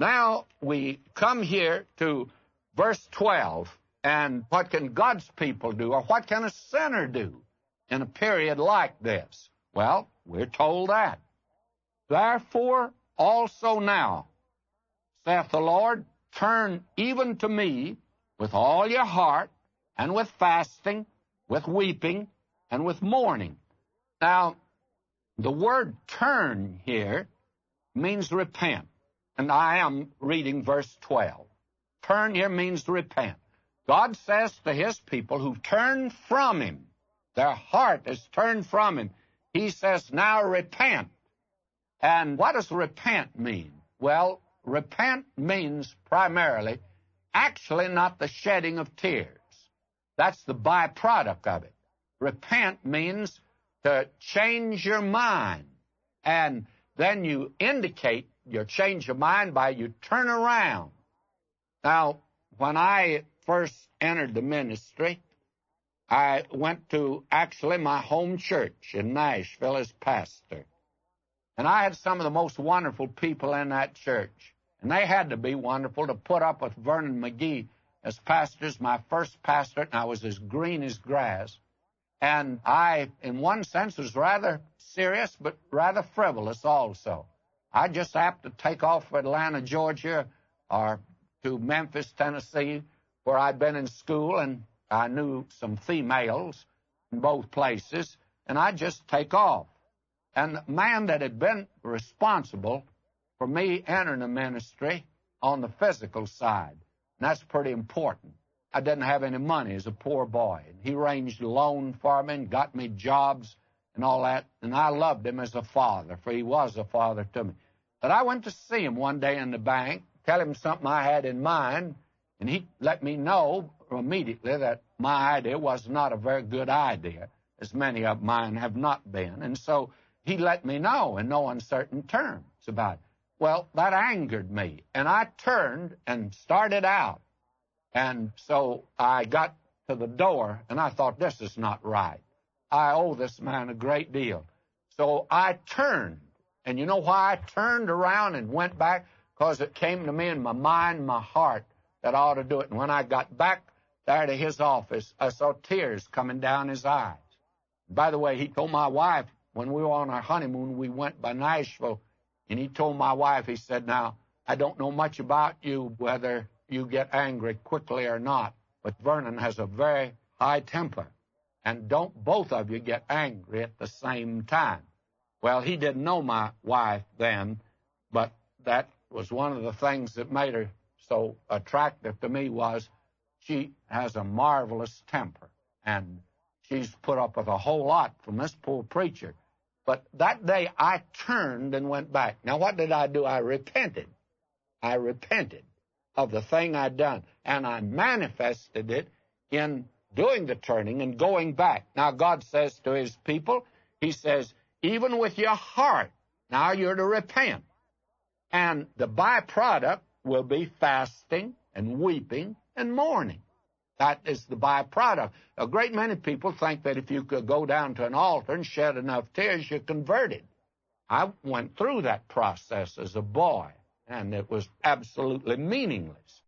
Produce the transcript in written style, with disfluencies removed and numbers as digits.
Now we come here to verse 12, and what can God's people do, or what can a sinner do in a period like this? Well, we're told that. Therefore also now, saith the Lord, turn even to me with all your heart, and with fasting, with weeping, and with mourning. Now, the word turn here means repent. And I am reading verse 12. Turn here means repent. God says to his people who turn from him, their heart is turned from him, he says, now repent. And what does repent mean? Well, repent means primarily, actually not the shedding of tears. That's the byproduct of it. Repent means to change your mind. And then you indicate your change of mind by you turn around. Now, when I first entered the ministry, I went to actually my home church in Nashville as pastor. And I had some of the most wonderful people in that church. And they had to be wonderful to put up with Vernon McGee as pastors, my first pastor, and I was as green as grass. And I, in one sense, was rather serious, but rather frivolous also. I just happened to take off for Atlanta, Georgia, or to Memphis, Tennessee, where I'd been in school, and I knew some females in both places, and I'd just take off. And the man that had been responsible for me entering the ministry on the physical side, and that's pretty important. I didn't have any money as a poor boy, and he arranged a loan for me and got me jobs and all that, and I loved him as a father, for he was a father to me. But I went to see him one day in the bank, tell him something I had in mind, and he let me know immediately that my idea was not a very good idea, as many of mine have not been. And so he let me know in no uncertain terms about it. Well, that angered me, and I turned and started out. And so I got to the door, and I thought, this is not right. I owe this man a great deal. So I turned. And you know why I turned around and went back? Because it came to me in my mind, my heart, that I ought to do it. And when I got back there to his office, I saw tears coming down his eyes. By the way, he told my wife, when we were on our honeymoon, we went by Nashville, and he told my wife, he said, now, I don't know much about you, whether you get angry quickly or not, but Vernon has a very high temper, and don't both of you get angry at the same time. Well, he didn't know my wife then, but that was one of the things that made her so attractive to me was she has a marvelous temper, and she's put up with a whole lot from this poor preacher. But that day I turned and went back. Now, what did I do? I repented. I repented of the thing I'd done, and I manifested it in doing the turning and going back. Now, God says to his people, he says, even with your heart, now you're to repent. And the byproduct will be fasting and weeping and mourning. That is the byproduct. A great many people think that if you could go down to an altar and shed enough tears, you're converted. I went through that process as a boy, and it was absolutely meaningless.